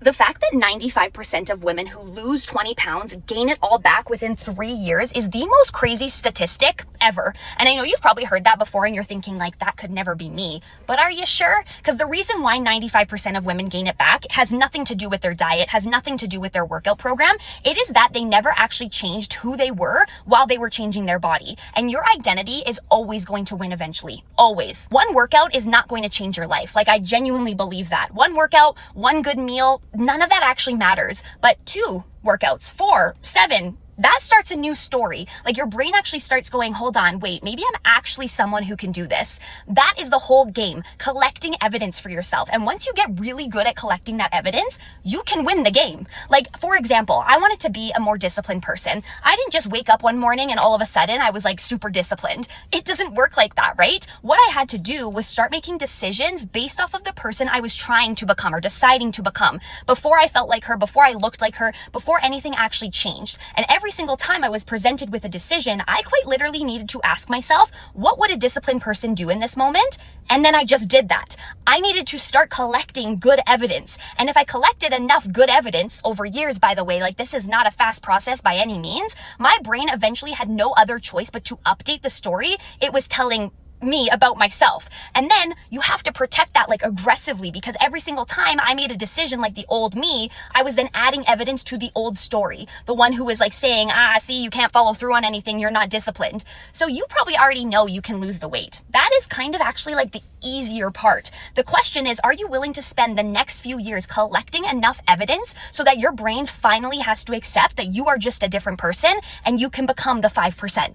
The fact that 95% of women who lose 20 pounds gain it all back within 3 years is the most crazy statistic ever. And I know you've probably heard that before and you're thinking like, that could never be me. But are you sure? Because the reason why 95% of women gain it back has nothing to do with their diet, has nothing to do with their workout program. It is that they never actually changed who they were while they were changing their body. And your identity is always going to win eventually. Always. One workout is not going to change your life. Like, I genuinely believe that. One workout, one good meal, none of that actually matters. But 2 workouts, 4, 7, that starts a new story. Like, your brain actually starts going, hold on, wait, maybe I'm actually someone who can do this. That is the whole game, collecting evidence for yourself. And once you get really good at collecting that evidence, you can win the game. Like, for example, I wanted to be a more disciplined person. I didn't just wake up one morning and all of a sudden I was like super disciplined. It doesn't work like that, right? What I had to do was start making decisions based off of the person I was trying to become or deciding to become. Before I felt like her, before I looked like her, before anything actually changed. And every single time I was presented with a decision, I quite literally needed to ask myself, what would a disciplined person do in this moment? And then I just did that. I needed to start collecting good evidence. And if I collected enough good evidence over years, by the way, like, this is not a fast process by any means, my brain eventually had no other choice but to update the story it was telling me about myself. And then you have to protect that like aggressively, because every single time I made a decision like the old me, I was then adding evidence to the old story. The one who was like saying, see, you can't follow through on anything, you're not disciplined. So you probably already know you can lose the weight. That is kind of actually like the easier part. The question is, are you willing to spend the next few years collecting enough evidence so that your brain finally has to accept that you are just a different person and you can become the 5%?